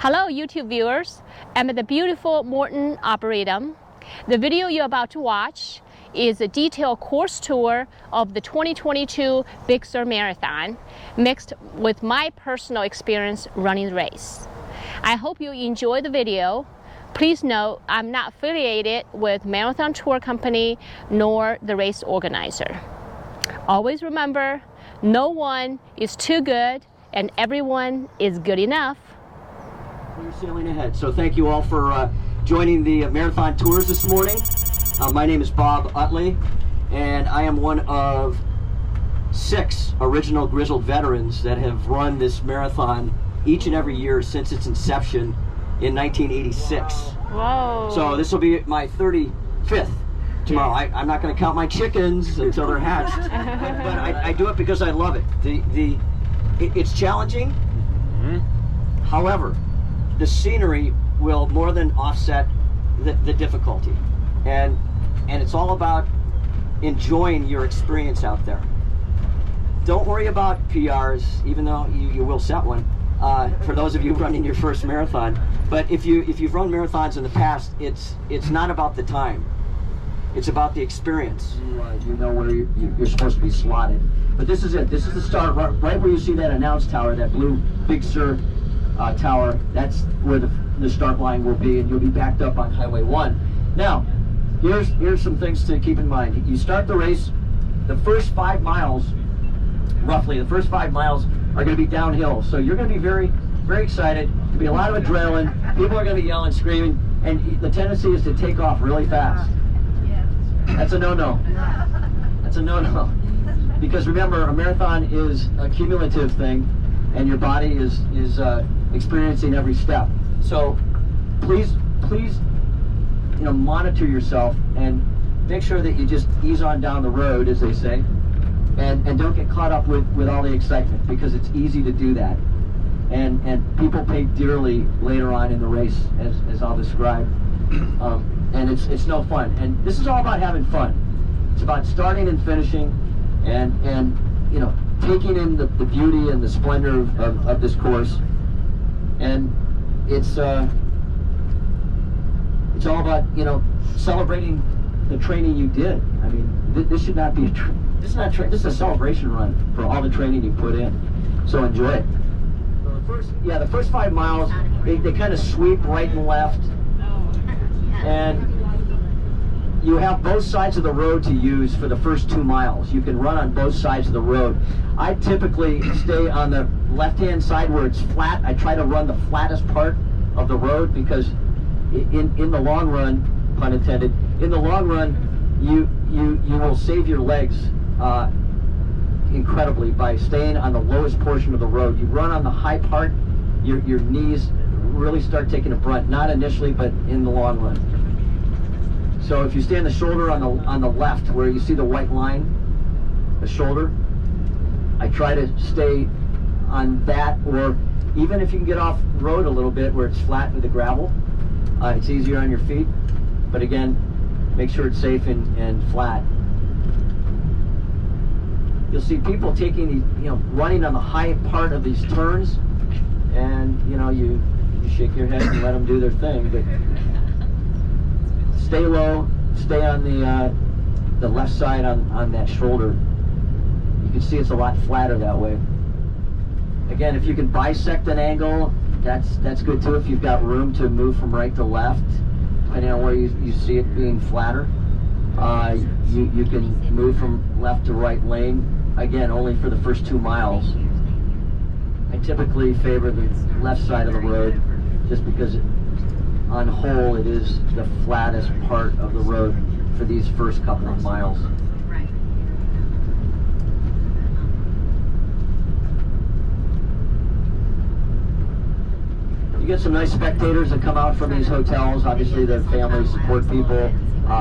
Hello YouTube viewers, I'm at the beautiful Morton Arboretum. The video you're about to watch is a detailed course tour of the 2022 Big Sur Marathon mixed with my personal experience running the race. I hope you enjoy the video. Please note I'm not affiliated with Marathon Tour Company nor the race organizer. Always remember, no one is too good and everyone is good enough. We're sailing ahead. So thank you all for joining the marathon tours this morning. My name is Bob Utley, and I am one of 6 original grizzled veterans that have run this marathon each and every year since its inception in 1986. Whoa. So this will be my 35th tomorrow. I'm not going to count my chickens until they're hatched, but I do it because I love it. It's challenging. However, the scenery will more than offset the difficulty, and it's all about enjoying your experience out there. Don't worry about PRs, even though you will set one for those of you running your first marathon. But if you've run marathons in the past, it's not about the time. It's about the experience. You know where you're supposed to be slotted. But this is it. This is the start, right where you see that announce tower, that blue Big Sur tower. That's where the start line will be, and you'll be backed up on Highway 1. Now, here's some things to keep in mind. You start the race, the first 5 miles, roughly, the first 5 miles are going to be downhill. So you're going to be very, very excited. There'll be a lot of adrenaline. People are going to be yelling, screaming, and the tendency is to take off really fast. That's a no-no. That's a no-no. Because remember, a marathon is a cumulative thing, and your body is experiencing every step. So please, monitor yourself and make sure that you just ease on down the road, as they say, and don't get caught up with all the excitement, because it's easy to do that. And people pay dearly later on in the race, as I'll describe. And it's no fun. And this is all about having fun. It's about starting and finishing, and taking in the beauty and the splendor of this course. And it's all about celebrating the training you did. I mean, this should not be this is a celebration run for all the training you put in. So enjoy it. So the first 5 miles, they kind of sweep right and left, and you have both sides of the road to use for the first 2 miles. You can run on both sides of the road. I typically stay on the left-hand side where it's flat. I try to run the flattest part of the road, because in the long run, pun intended, in the long run, you will save your legs incredibly by staying on the lowest portion of the road. You run on the high part, your knees really start taking a brunt, not initially, but in the long run. So if you stay on the shoulder on the left, where you see the white line, the shoulder, I try to stay on that, or even if you can get off road a little bit where it's flat with the gravel, it's easier on your feet. But again, make sure it's safe and flat. You'll see people taking running on the high part of these turns, and you shake your head and let them do their thing, but stay low, stay on the left side on that shoulder. You can see it's a lot flatter that way. Again, if you can bisect an angle, that's good too. If you've got room to move from right to left, depending on where you see it being flatter, you can move from left to right lane. Again, only for the first 2 miles. I typically favor the left side of the road, just because on whole it is the flattest part of the road for these first couple of miles. You get some nice spectators that come out from these hotels. Obviously, their families support people.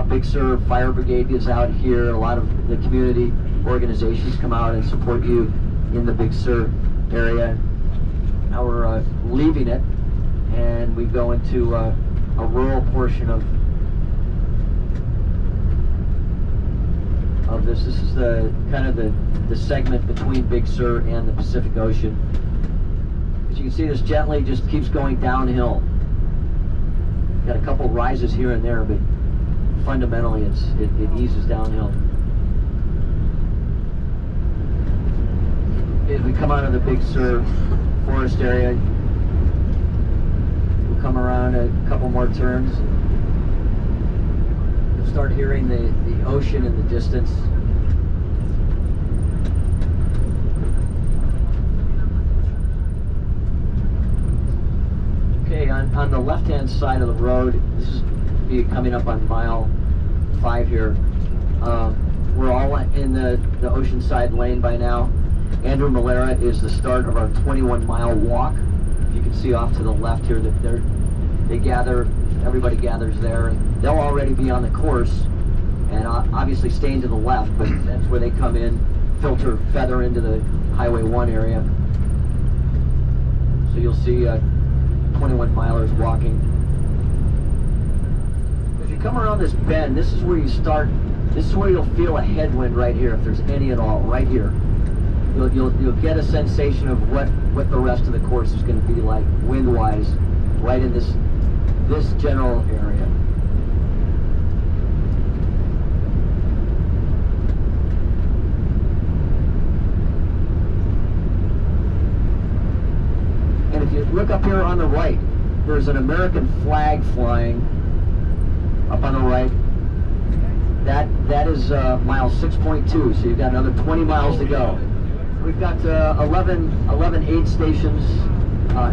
Big Sur Fire Brigade is out here. A lot of the community organizations come out and support you in the Big Sur area. Now we're leaving it, and we go into a rural portion of this. This is the kind of the segment between Big Sur and the Pacific Ocean. As you can see, this gently just keeps going downhill. Got a couple rises here and there, but fundamentally it eases downhill. As we come out of the Big Sur forest area, we'll come around a couple more turns. You'll start hearing the ocean in the distance. Okay, on the left-hand side of the road, this is coming up on mile 5 here. We're all in the oceanside lane by now. Andrew Malera is the start of our 21-mile walk. You can see off to the left here that they gather, everybody gathers there, and they'll already be on the course, and obviously staying to the left, but that's where they come in, filter feather into the Highway 1 area. So you'll see 21 milers walking. If you come around this bend, this is where you start, this is where you'll feel a headwind right here, if there's any at all, right here. You'll get a sensation of what the rest of the course is going to be like wind-wise, right in this general area. And if you look up here on the right, there's an American flag flying up on the right. That is mile 6.2, so you've got another 20 miles to go. We've got 11 aid stations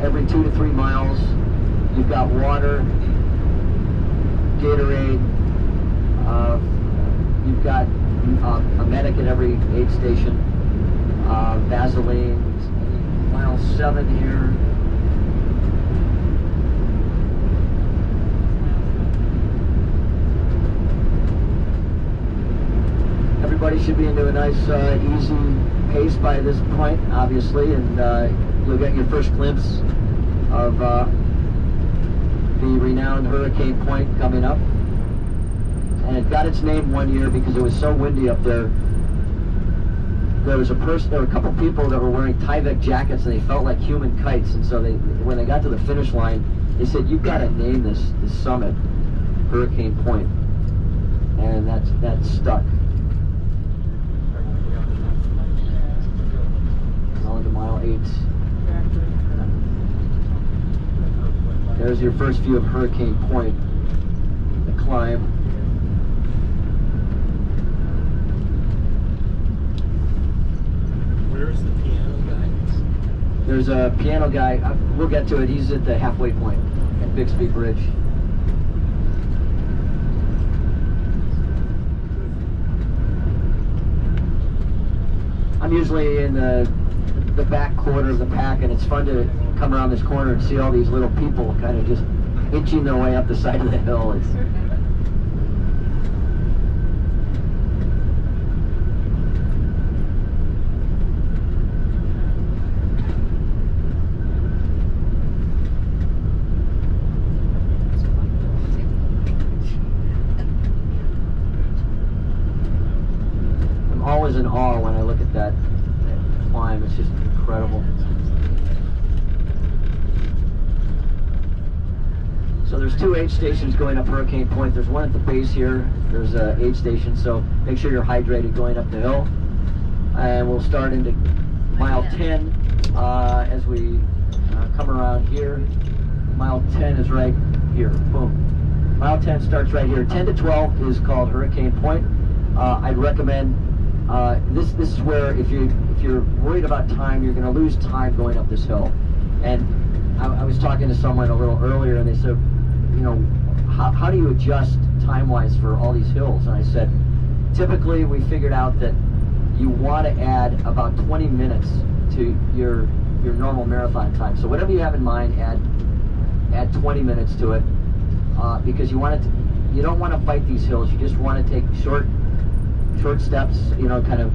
every 2 to 3 miles. You've got water, Gatorade. You've got a medic at every aid station. Vaseline. Mile 7 here. Everybody should be into a nice, easy pace by this point, obviously, and you'll get your first glimpse of the renowned Hurricane Point coming up. And it got its name one year because it was so windy up there. There were a couple people that were wearing Tyvek jackets, and they felt like human kites. And so when they got to the finish line, they said, "You've got to name this summit Hurricane Point," and that stuck. To mile 8. There's your first view of Hurricane Point, the climb. Where's the piano guy? There's a piano guy, we'll get to it, he's at the halfway point at Bixby Bridge. I'm usually in the back quarter of the pack, and it's fun to come around this corner and see all these little people kind of just inching their way up the side of the hill. I'm always in awe when I look at that climb. It's just incredible. So there's 2 aid stations going up Hurricane Point. There's one at the base here. There's an aid station, so make sure you're hydrated going up the hill. And we'll start into mile 10 as we come around here. Mile 10 is right here. Boom. Mile 10 starts right here. 10 to 12 is called Hurricane Point. I'd recommend this is where if you're worried about time, you're going to lose time going up this hill. And I was talking to someone a little earlier, and they said, you know, how do you adjust time-wise for all these hills? And I said, typically we figured out that you want to add about 20 minutes to your normal marathon time. So whatever you have in mind, add 20 minutes to it, because you don't want to fight these hills. You just want to take short steps, you know, kind of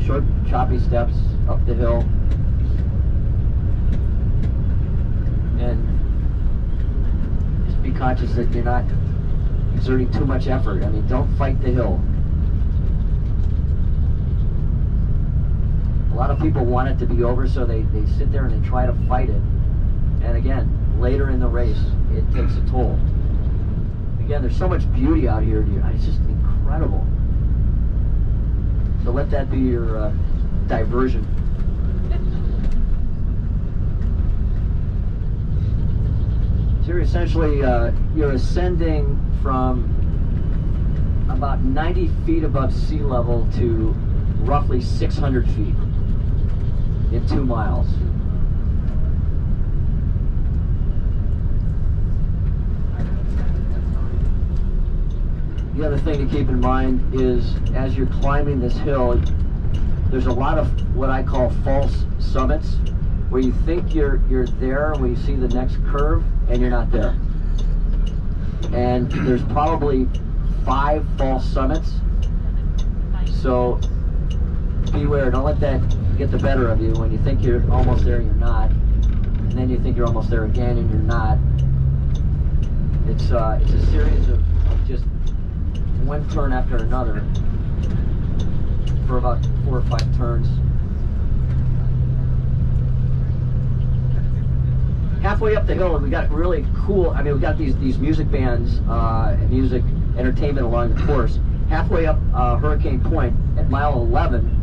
short, choppy steps up the hill, and just be conscious that you're not exerting too much effort. I mean, don't fight the hill. A lot of people want it to be over, so they sit there and they try to fight it. And again, later in the race, it takes a toll. Again, there's so much beauty out here. It's just incredible. So let that be your diversion. So you're essentially, you're ascending from about 90 feet above sea level to roughly 600 feet in 2 miles. The other thing to keep in mind is as you're climbing this hill, there's a lot of what I call false summits, where you think you're there when you see the next curve and you're not there. And there's probably 5 false summits. So beware, don't let that get the better of you when you think you're almost there and you're not. And then you think you're almost there again and you're not. It's a series of just one turn after another for about 4 or 5 turns. Halfway up the hill, we got really cool, I mean, we got these music bands and music entertainment along the course. Halfway up Hurricane Point at mile 11,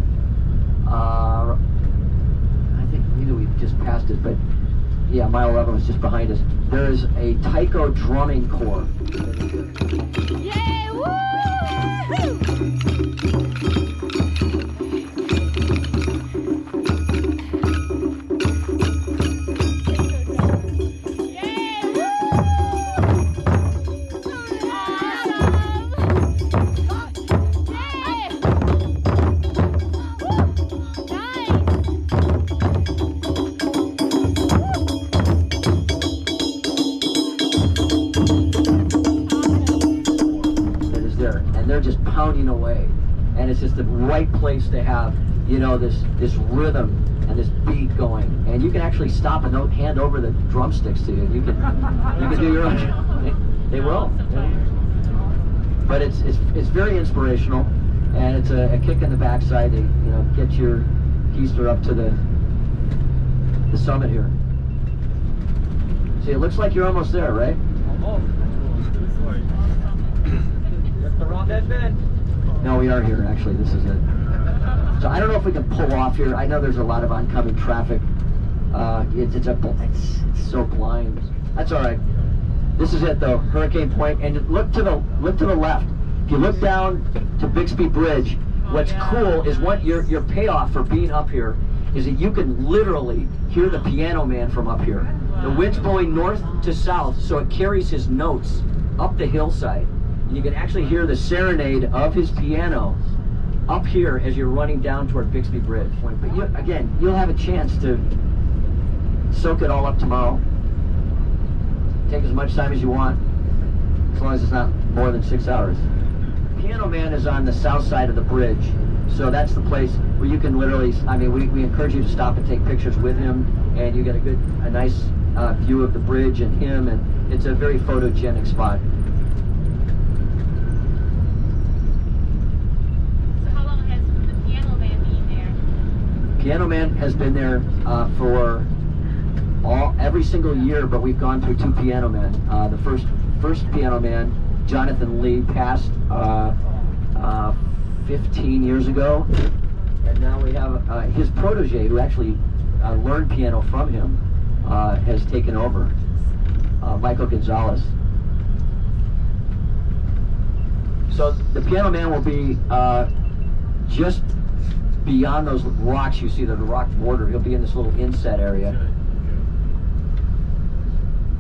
I think maybe we just passed it, but yeah, mile 11 was just behind us. There is a taiko drumming corps. Yay! Woo! Just pounding away, and it's just the right place to have, you know, this rhythm and this beat going, and you can actually stop and they'll hand over the drumsticks to you, and you can do your own. They will, but it's very inspirational, and it's a kick in the backside to, you know, get your keister up to the summit here. See, it looks like you're almost there, right? Almost. Around that bend. No, we are here, actually. This is it. So I don't know if we can pull off here. I know there's a lot of oncoming traffic. It's so blind. That's all right. This is it, though, Hurricane Point. And look to the left. If you look down to Bixby Bridge, what's cool is what your payoff for being up here is that you can literally hear the piano man from up here. The wind's blowing north to south, so it carries his notes up the hillside. You can actually hear the serenade of his piano up here as you're running down toward Bixby Bridge. But you'll have a chance to soak it all up tomorrow. Take as much time as you want, as long as it's not more than 6 hours. Piano Man is on the south side of the bridge, so that's the place where you can literally, I mean, we encourage you to stop and take pictures with him, and you get a nice view of the bridge and him, and it's a very photogenic spot. Piano Man has been there for every single year, but we've gone through 2 Piano Men. The first Piano Man, Jonathan Lee, passed 15 years ago, and now we have his protege, who actually learned piano from him, has taken over, Michael Gonzalez. So the Piano Man will be just beyond those rocks. You see the rock border. He'll be in this little inset area.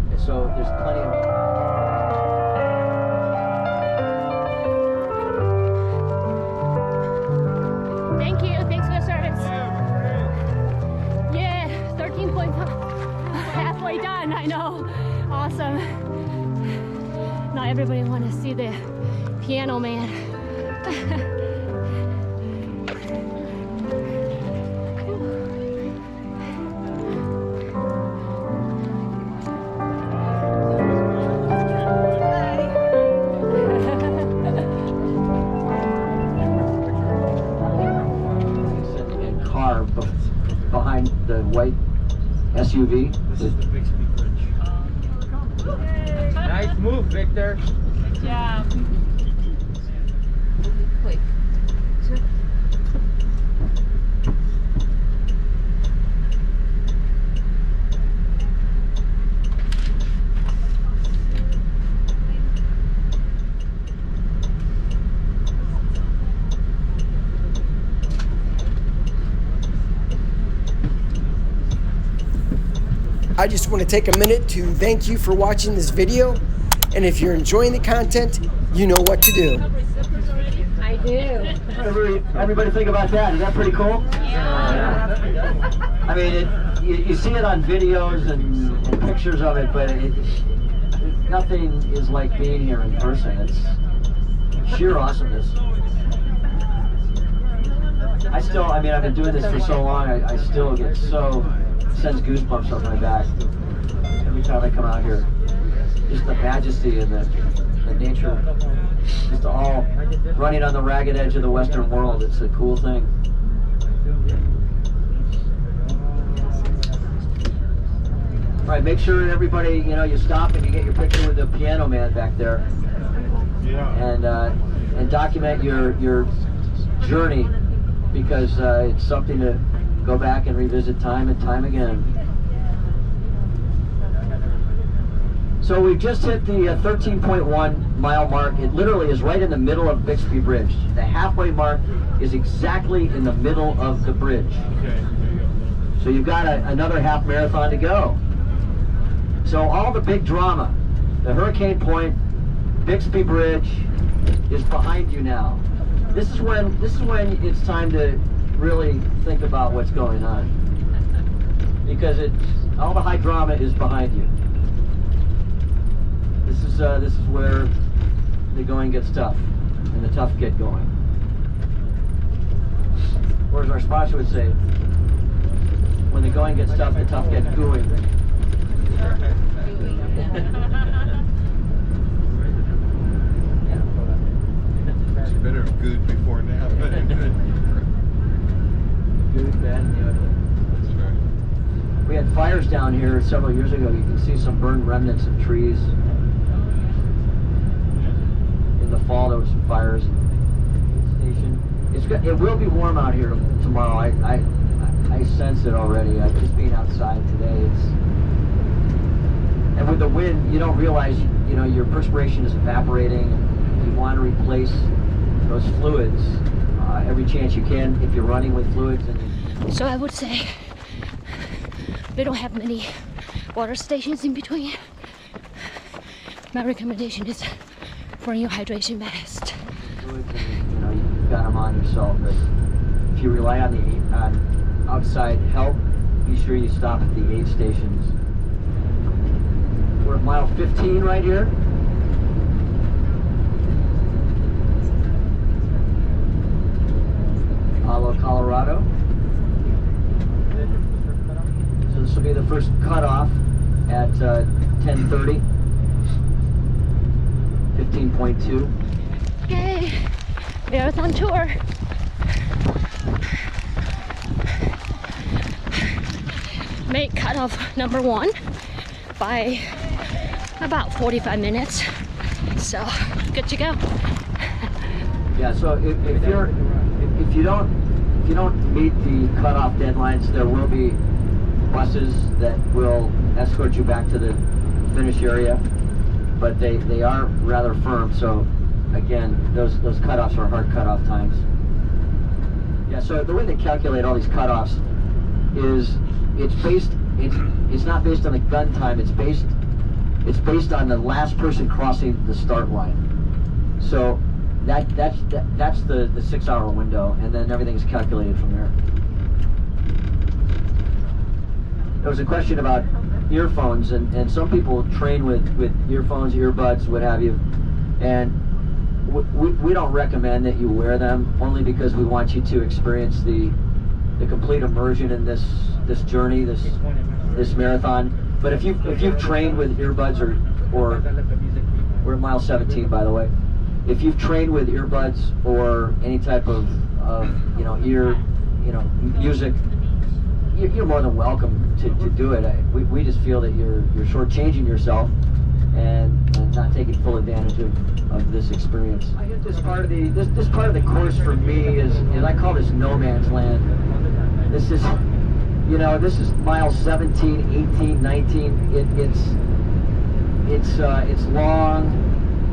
And so there's plenty of... Thank you. Thanks for the service. Yeah, 13.5. Halfway done. I know. Awesome. Now everybody want to see the Piano Man. SUV. This is the Bixby Bridge. Nice move, Victor. Good job. Wait. I just want to take a minute to thank you for watching this video. And if you're enjoying the content, you know what to do. I do. Everybody think about that. Is that pretty cool? Yeah. I mean, you see it on videos and pictures of it, but nothing is like being here in person. It's sheer awesomeness. I've been doing this for so long, I still get sends goosebumps up my back every time I come out here. Just the majesty and the nature, just all running on the ragged edge of the Western world. It's a cool thing. All right, make sure everybody, you stop and you get your picture with the piano man back there, and document your journey, because it's something to go back and revisit time and time again. So we've just hit the 13.1 mile mark. It literally is right in the middle of Bixby Bridge. The halfway mark is exactly in the middle of the bridge. So you've got another half marathon to go. So all the big drama, the Hurricane Point, Bixby Bridge, is behind you now. This is when it's time to really think about what's going on, because all the high drama is behind you. This is where the going gets tough and the tough get going. Or as our sponsor would say, when the going gets tough, the tough get gooey. It's better good before now. Good, bad, and the ugly. That's right. We had fires down here several years ago. You can see some burned remnants of trees. In the fall, there were some fires in the station. It will be warm out here tomorrow. I sense it already. Just being outside today, and with the wind, you don't realize your perspiration is evaporating, and you want to replace those fluids every chance you can if you're running with fluids. So I would say we don't have many water stations in between. My recommendation is for your hydration vest. Fluids, and, you've got them on yourself. But if you rely on outside help, be sure you stop at the aid stations. We're at mile 15 right here. Colorado. So this will be the first cutoff at 10:30. 15.2. Okay, marathon tour. Make cutoff number 1 by about 45 minutes. So good to go. Yeah. So if you don't meet the cutoff deadlines, there will be buses that will escort you back to the finish area, but they are rather firm. So again, those cutoffs are hard cutoff times. Yeah. So the way they calculate all these cutoffs is it's not based on the gun time. It's based on the last person crossing the start line. So that's the 6-hour window, and then everything is calculated from there. There was a question about earphones, and some people train with earphones, earbuds, what have you, and we don't recommend that you wear them, only because we want you to experience the complete immersion in this journey, this marathon. But if you've trained with earbuds or we're at mile 17, by the way. If you've trained with earbuds or any type of ear music, you're more than welcome to do it. We just feel that you're shortchanging yourself and not taking full advantage of this experience. I get this part of the course for me is I call this no man's land. This is, you know, this is miles 17, 18, 19. It's long.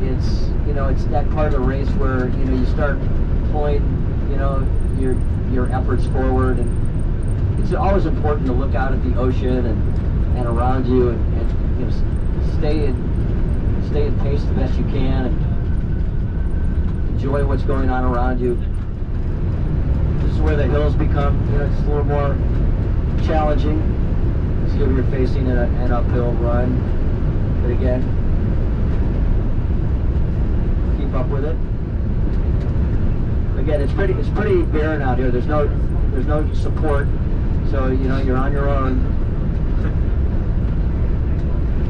It's, you know, it's that part of the race where, you know, you start pulling, you know, your efforts forward, and it's always important to look out at the ocean and around you, and you know, stay in pace the best you can and enjoy what's going on around you. This is where the hills become, you know, it's a little more challenging. See if you're facing an uphill run, but again, keep up with it. Again, it's pretty barren out here. There's no support, so you know you're on your own.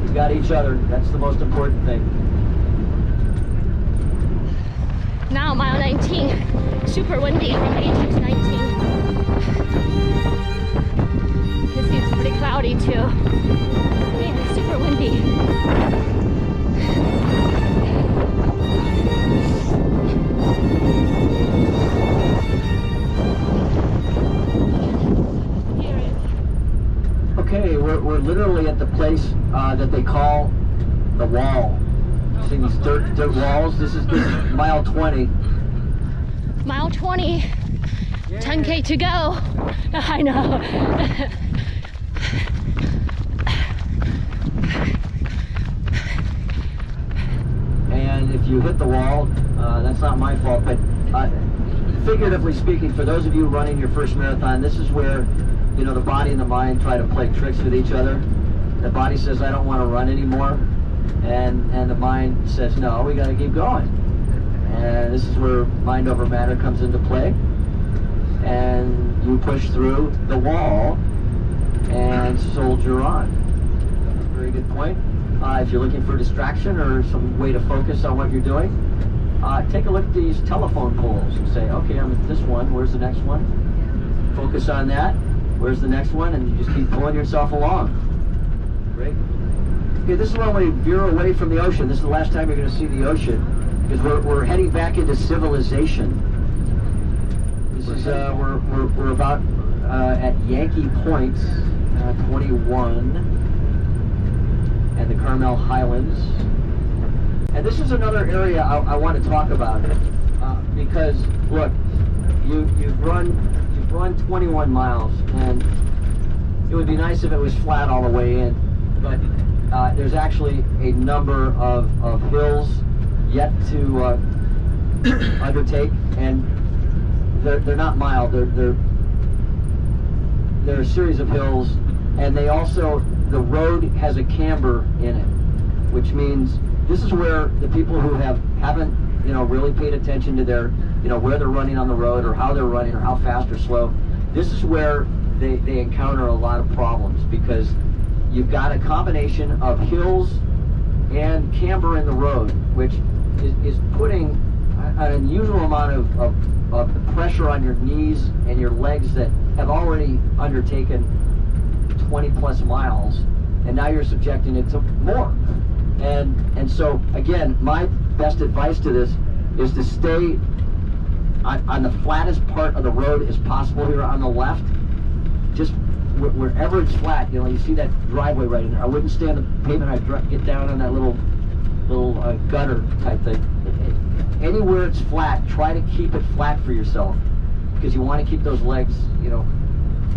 You've got each other. That's the most important thing. Now mile 19, super windy from 18 to 19. You can see it's pretty cloudy too. Man, it's super windy. Okay, we're literally at the place that they call the wall. See these dirt walls? This is mile 20. Mile 20, 10K to go. I know. And if you hit the wall, that's not my fault, but figuratively speaking, for those of you running your first marathon, this is where, you know, the body and the mind try to play tricks with each other. The body says, I don't want to run anymore. And the mind says, no, we got to keep going. And this is where mind over matter comes into play. And you push through the wall and soldier on. That's a very good point. If you're looking for distraction or some way to focus on what you're doing, take a look at these telephone poles and say, okay, I'm at this one, where's the next one? Focus on that. Where's the next one? And you just keep pulling yourself along. Great. Okay, this is when we veer away from the ocean. This is the last time you're going to see the ocean, because we're heading back into civilization. This is we're about at Yankee Point, 21, and the Carmel Highlands. And this is another area I want to talk about, because look, you've run 21 miles, and it would be nice if it was flat all the way in, but there's actually a number of hills yet to undertake, and they're not mild. They're a series of hills, and they also, the road has a camber in it, which means this is where the people who haven't you know really paid attention to their, you know, where they're running on the road or how they're running or how fast or slow. This is where they encounter a lot of problems, because you've got a combination of hills and camber in the road, which is putting an unusual amount of pressure on your knees and your legs that have already undertaken 20 plus miles, and now you're subjecting it to more. And so again, my best advice to this is to stay on the flattest part of the road as possible here on the left. Just wherever it's flat, you know, you see that driveway right in there. I wouldn't stay on the pavement. I'd get down on that little gutter type thing. Anywhere it's flat, try to keep it flat for yourself, because you want to keep those legs, you know,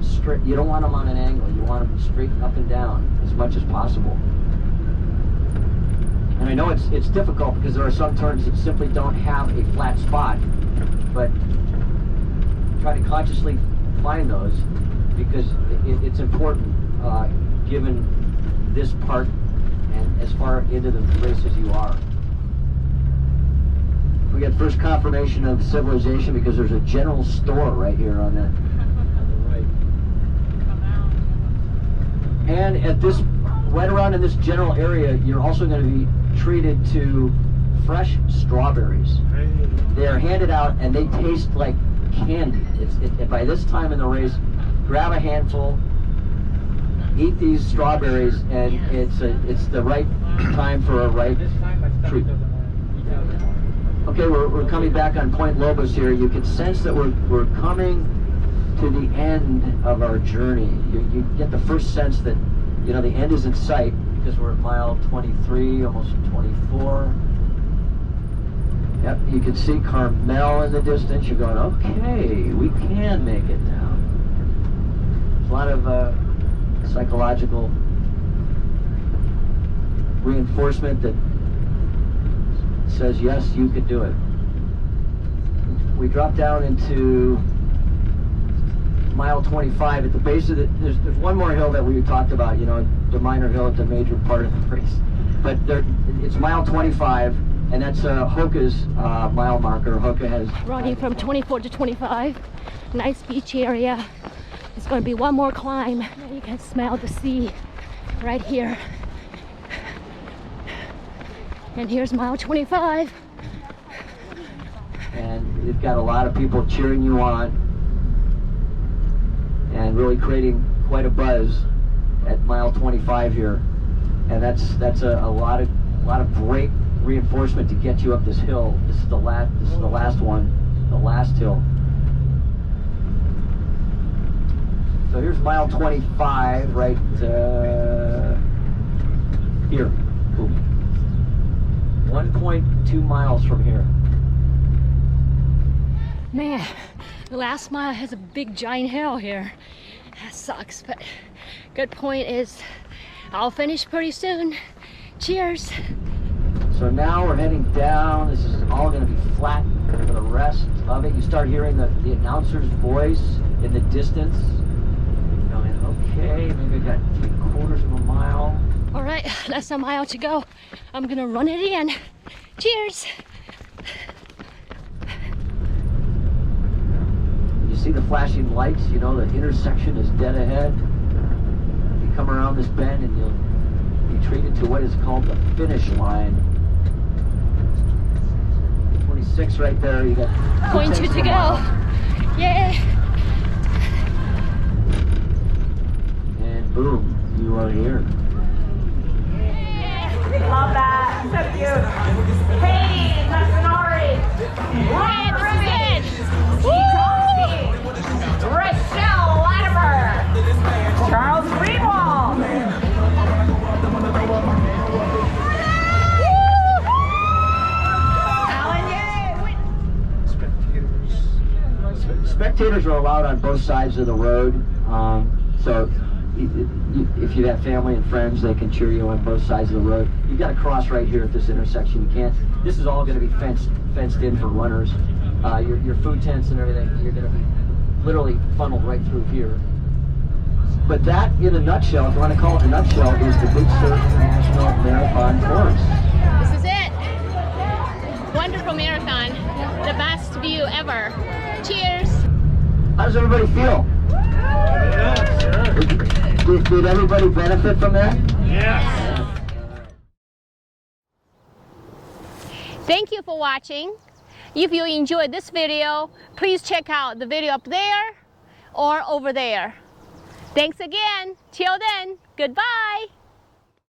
straight. You don't want them on an angle. You want them straight up and down as much as possible. And I know it's difficult, because there are some turns that simply don't have a flat spot, but try to consciously find those, because it's important given this part and as far into the race as you are. We got first confirmation of civilization because there's a general store right here on the right. And at this, right around in this general area, you're also going to be treated to fresh strawberries. They are handed out and they taste like candy. By this time in the race, grab a handful, eat these strawberries, and it's the right time for a ripe treat. Okay, we're coming back on Point Lobos here. You can sense that we're coming to the end of our journey. You get the first sense that, you know, the end is in sight because we're at mile 23, almost 24. Yep, you can see Carmel in the distance. You're going, okay, we can make it now. There's a lot of psychological reinforcement that says, yes, you can do it. We drop down into mile 25 at the base of the, there's one more hill that we talked about, you know, the minor hill at the major part of the race. But it's mile 25, and that's Hoka's mile marker. Hoka has... Running from 24 to 25, nice beach area. It's going to be one more climb. You can smell the sea right here. And here's mile 25. And you've got a lot of people cheering you on and really creating quite a buzz at mile 25 here. And that's a lot of great reinforcement to get you up this hill. This is the last one, the last hill. So here's mile 25 right here. Boom. 1.2 miles from here. Man, the last mile has a big giant hill here. That sucks, but good point is I'll finish pretty soon. Cheers. So now we're heading down. This is all going to be flat for the rest of it. You start hearing the announcer's voice in the distance. You're going, okay, maybe I got 3/4 of a mile. All right, that's a mile to go. I'm gonna run it in. Cheers. You see the flashing lights, you know the intersection is dead ahead. You come around this bend and you'll be treated to what is called the finish line. 26 right there, you got 0.2 to go. Yay. And boom, you are here. Love that. So cute. Katie, Nari, Ryan Ribbon, Rochelle Latimer, Charles Greenwald. Alan Yeh. Spectators are allowed on both sides of the road, so if you have family and friends, they can cheer you on both sides of the road. You've got to cross right here at this intersection. You can't. This is all going to be fenced in for runners. Your food tents and everything, you're going to be literally funneled right through here. But that, in a nutshell, if you want to call it a nutshell, is the Big Sur International Marathon Course. This is it. Wonderful marathon. The best view ever. Cheers. How does everybody feel? Did everybody benefit from that? Yes. Thank you for watching. If you enjoyed this video, please check out the video up there or over there. Thanks again. Till then, goodbye.